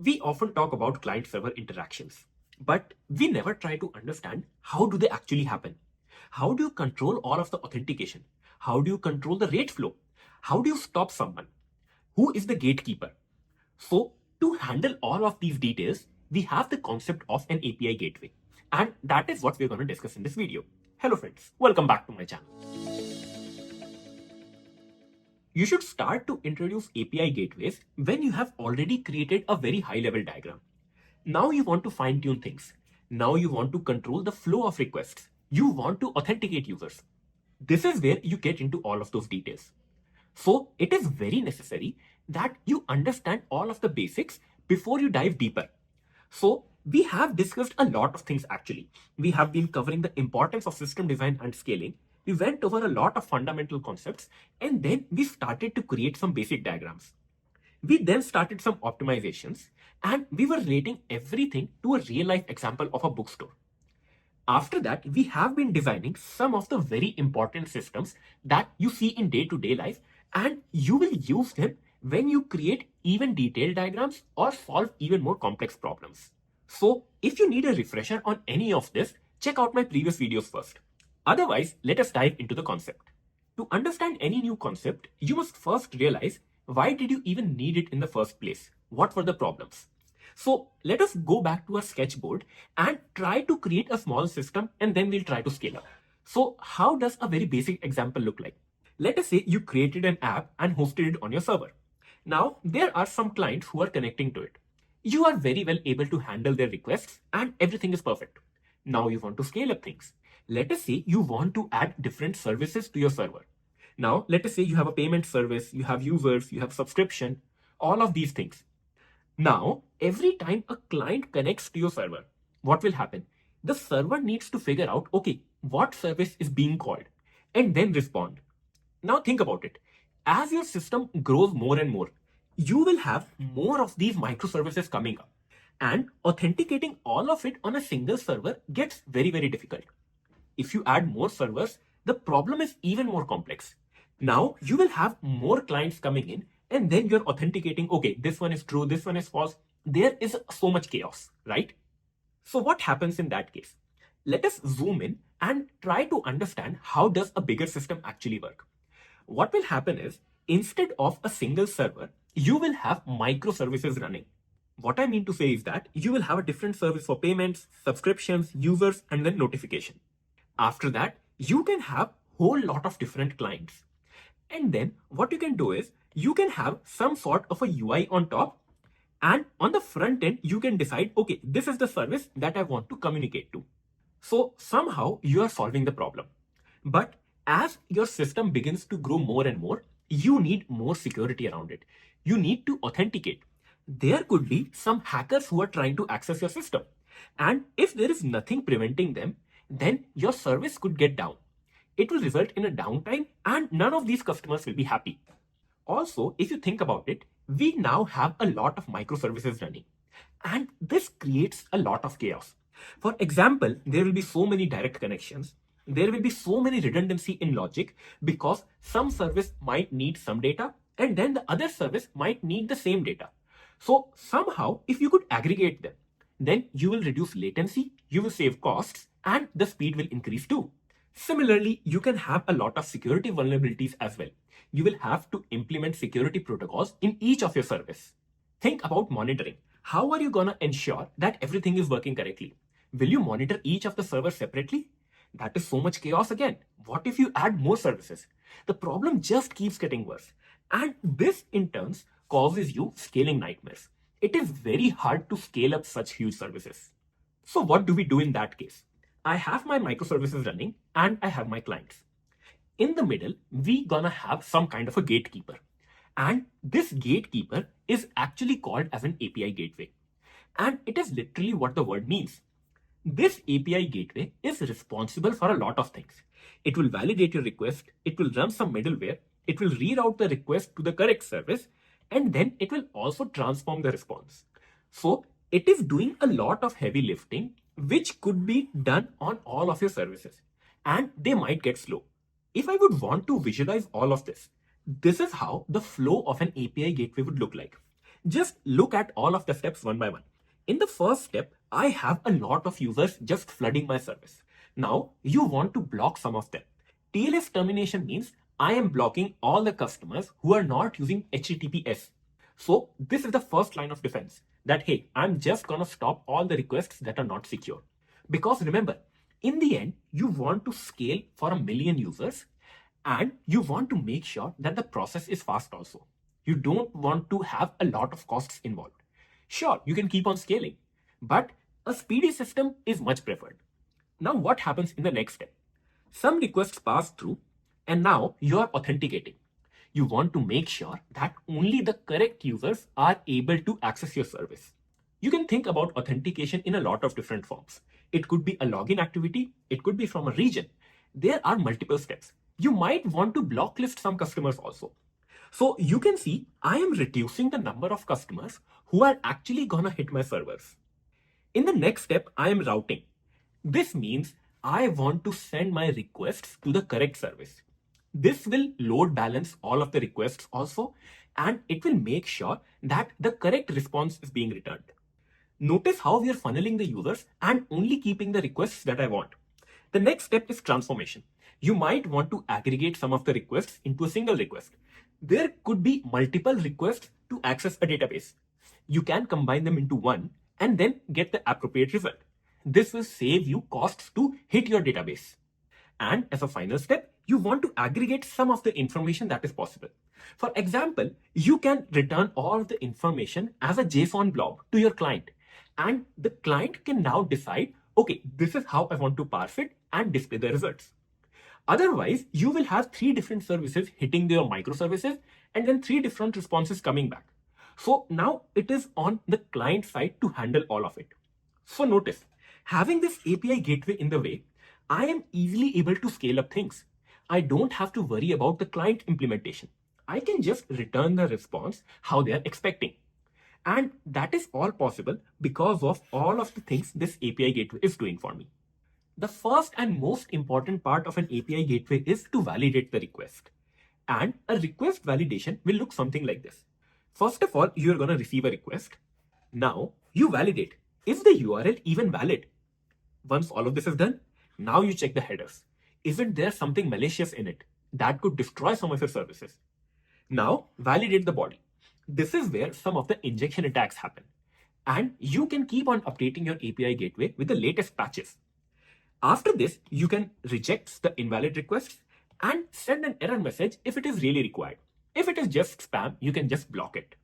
We often talk about client-server interactions, but we never try to understand how do they actually happen. How do you control all of the authentication? How do you control the rate flow? How do you stop someone? Who is the gatekeeper? So to handle all of these details, we have the concept of an API gateway. And that is what we're going to discuss in this video. Hello friends, welcome back to my channel. You should start to introduce API gateways when you have already created a very high level diagram. Now you want to fine tune things. Now you want to control the flow of requests. You want to authenticate users. This is where you get into all of those details. So it is very necessary that you understand all of the basics before you dive deeper. So we have discussed a lot of things actually. We have been covering the importance of system design and scaling. We went over a lot of fundamental concepts and then we started to create some basic diagrams. We then started some optimizations and we were relating everything to a real life example of a bookstore. After that, we have been designing some of the very important systems that you see in day-to-day life, and you will use them when you create even detailed diagrams or solve even more complex problems. So if you need a refresher on any of this, check out my previous videos first. Otherwise, let us dive into the concept. To understand any new concept, you must first realize why did you even need it in the first place? What were the problems? So let us go back to our sketchboard and try to create a small system and then we'll try to scale up. So how does a very basic example look like? Let us say you created an app and hosted it on your server. Now there are some clients who are connecting to it. You are very well able to handle their requests and everything is perfect. Now you want to scale up things. Let us say you want to add different services to your server. Now let us say you have a payment service, you have users, you have subscription, all of these things. Now, every time a client connects to your server, what will happen? The server needs to figure out, okay, what service is being called and then respond. Now think about it. As your system grows more and more, you will have more of these microservices coming up, and authenticating all of it on a single server gets very, very difficult. If you add more servers, the problem is even more complex. Now you will have more clients coming in and then you're authenticating, okay, this one is true, this one is false. There is so much chaos, right? So what happens in that case? Let us zoom in and try to understand how does a bigger system actually work. What will happen is, instead of a single server, you will have microservices running. What I mean to say is that you will have a different service for payments, subscriptions, users, and then notification. After that, you can have whole lot of different clients. And then what you can do is you can have some sort of a UI on top, and on the front end, you can decide, okay, this is the service that I want to communicate to. So somehow you are solving the problem. But as your system begins to grow more and more, you need more security around it. You need to authenticate. There could be some hackers who are trying to access your system. And if there is nothing preventing them, then your service could get down. It will result in a downtime and none of these customers will be happy. Also, if you think about it, we now have a lot of microservices running, and this creates a lot of chaos. For example, there will be so many direct connections. There will be so many redundancy in logic because some service might need some data and then the other service might need the same data. So somehow, if you could aggregate them, then you will reduce latency, you will save costs, and the speed will increase too. Similarly, you can have a lot of security vulnerabilities as well. You will have to implement security protocols in each of your service. Think about monitoring. How are you going to ensure that everything is working correctly? Will you monitor each of the servers separately? That is so much chaos again. What if you add more services? The problem just keeps getting worse. And this in turn causes you scaling nightmares. It is very hard to scale up such huge services. So what do we do in that case? I have my microservices running and I have my clients. In the middle, we gonna have some kind of a gatekeeper. And this gatekeeper is actually called as an API gateway. And it is literally what the word means. This API gateway is responsible for a lot of things. It will validate your request, it will run some middleware, it will reroute the request to the correct service, and then it will also transform the response. So it is doing a lot of heavy lifting, which could be done on all of your services, and they might get slow. If I would want to visualize all of this, this is how the flow of an API gateway would look like. Just look at all of the steps one by one. In the first step, I have a lot of users just flooding my service. Now, you want to block some of them. TLS termination means I am blocking all the customers who are not using HTTPS. So, this is the first line of defense that, hey, I'm just gonna stop all the requests that are not secure. Because remember, in the end, you want to scale for 1 million users and you want to make sure that the process is fast also. You don't want to have a lot of costs involved. Sure, you can keep on scaling, but a speedy system is much preferred. Now, what happens in the next step? Some requests pass through, and now you are authenticating. You want to make sure that only the correct users are able to access your service. You can think about authentication in a lot of different forms. It could be a login activity, it could be from a region. There are multiple steps. You might want to blocklist some customers also. So you can see I am reducing the number of customers who are actually gonna hit my servers. In the next step, I am routing. This means I want to send my requests to the correct service. This will load balance all of the requests also, and it will make sure that the correct response is being returned. Notice how we are funneling the users and only keeping the requests that I want. The next step is transformation. You might want to aggregate some of the requests into a single request. There could be multiple requests to access a database. You can combine them into one and then get the appropriate result. This will save you costs to hit your database. And as a final step, you want to aggregate some of the information that is possible. For example, you can return all of the information as a JSON blob to your client. And the client can now decide, okay, this is how I want to parse it and display the results. Otherwise, you will have 3 different services hitting their microservices and then 3 different responses coming back. So now it is on the client side to handle all of it. So notice, having this API gateway in the way, I am easily able to scale up things. I don't have to worry about the client implementation. I can just return the response how they are expecting. And that is all possible because of all of the things this API gateway is doing for me. The first and most important part of an API gateway is to validate the request. And a request validation will look something like this. First of all, you're going to receive a request. Now, you validate. Is the URL even valid? Once all of this is done, now you check the headers. Isn't there something malicious in it that could destroy some of your services? Now, validate the body. This is where some of the injection attacks happen. And you can keep on updating your API gateway with the latest patches. After this, you can reject the invalid requests and send an error message if it is really required. If it is just spam, you can just block it.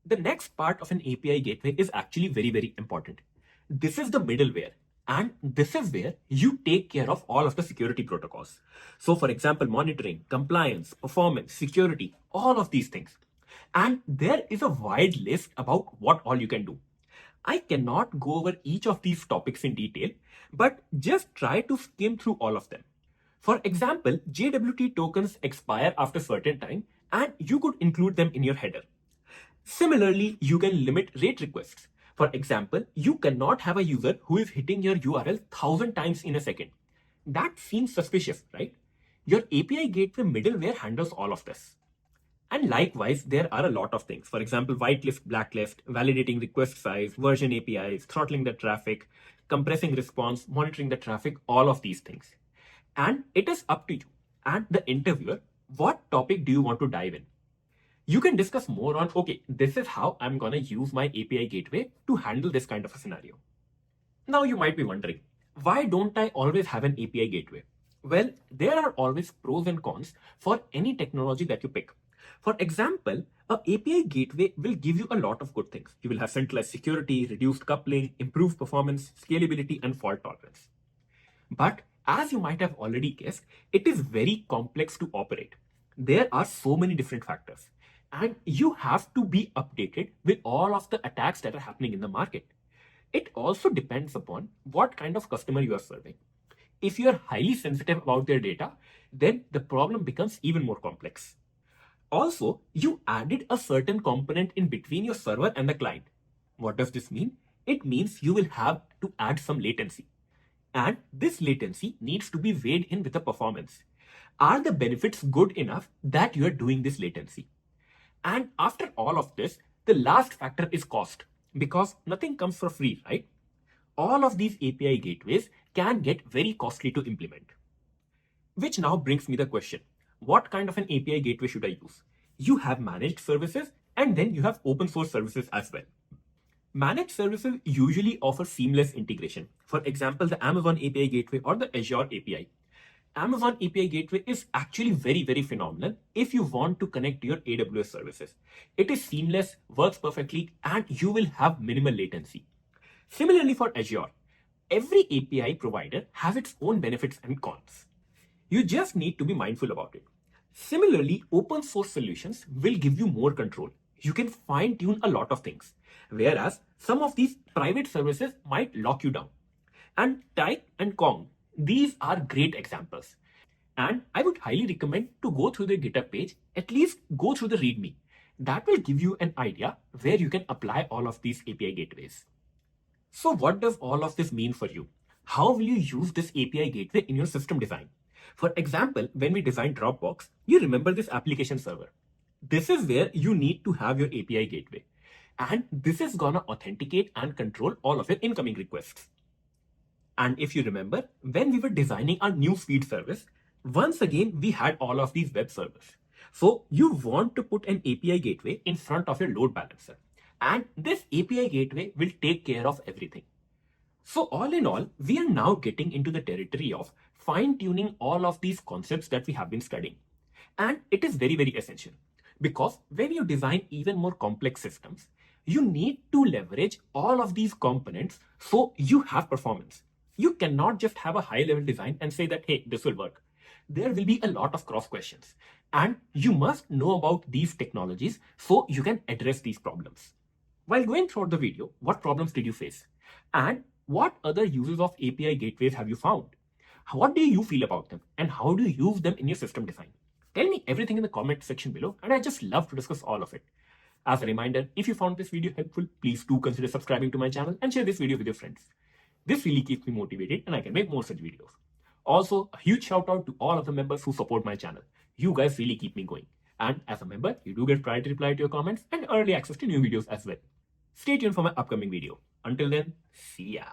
The next part of an API gateway is actually very, very important. This is the middleware. And this is where you take care of all of the security protocols. So for example, monitoring, compliance, performance, security, all of these things. And there is a wide list about what all you can do. I cannot go over each of these topics in detail, but just try to skim through all of them. For example, JWT tokens expire after a certain time, and you could include them in your header. Similarly, you can limit rate requests. For example, you cannot have a user who is hitting your URL 1,000 times in a second. That seems suspicious, right? Your API gateway middleware handles all of this. And likewise, there are a lot of things. For example, whitelist, blacklist, validating request size, version APIs, throttling the traffic, compressing response, monitoring the traffic, all of these things. And it is up to you and the interviewer, what topic do you want to dive in? You can discuss more on, okay, this is how I'm gonna use my API gateway to handle this kind of a scenario. Now you might be wondering, why don't I always have an API gateway? Well, there are always pros and cons for any technology that you pick. For example, an API gateway will give you a lot of good things. You will have centralized security, reduced coupling, improved performance, scalability, and fault tolerance. But as you might have already guessed, it is very complex to operate. There are so many different factors, and you have to be updated with all of the attacks that are happening in the market. It also depends upon what kind of customer you are serving. If you are highly sensitive about their data, then the problem becomes even more complex. Also, you added a certain component in between your server and the client. What does this mean? It means you will have to add some latency. And this latency needs to be weighed in with the performance. Are the benefits good enough that you are doing this latency? And after all of this, The last factor is cost, because nothing comes for free, right? All of these API gateways can get very costly to implement. Which now brings me the question, what kind of an API gateway should I use? You have managed services and then you have open source services as well. Managed services usually offer seamless integration. For example, the Amazon API gateway or the Azure API. Amazon API gateway is actually very, very phenomenal if you want to connect to your AWS services. It is seamless, works perfectly, and you will have minimal latency. Similarly for Azure, every API provider has its own benefits and cons. You just need to be mindful about it. Similarly, open source solutions will give you more control. You can fine tune a lot of things, whereas some of these private services might lock you down. And Type and Kong, these are great examples. And I would highly recommend to go through the GitHub page, at least go through the README. That will give you an idea where you can apply all of these API gateways. So what does all of this mean for you? How will you use this API gateway in your system design? For example, when we designed Dropbox, you remember this application server. This is where you need to have your API gateway. And this is gonna authenticate and control all of your incoming requests. And if you remember, when we were designing our Newsfeed service, once again, we had all of these web servers. So you want to put an API gateway in front of your load balancer. And this API gateway will take care of everything. So all in all, we are now getting into the territory of fine-tuning all of these concepts that we have been studying. And it is very, very essential. Because when you design even more complex systems, you need to leverage all of these components so you have performance. You cannot just have a high-level design and say that, hey, this will work. There will be a lot of cross questions. And you must know about these technologies so you can address these problems. While going throughout the video, what problems did you face? And what other uses of API gateways have you found? What do you feel about them? And how do you use them in your system design? Tell me everything in the comment section below, and I just love to discuss all of it. As a reminder, if you found this video helpful, please do consider subscribing to my channel and share this video with your friends. This really keeps me motivated and I can make more such videos. Also, a huge shout out to all of the members who support my channel. You guys really keep me going. And as a member, you do get priority reply to your comments and early access to new videos as well. Stay tuned for my upcoming video. Until then, see ya.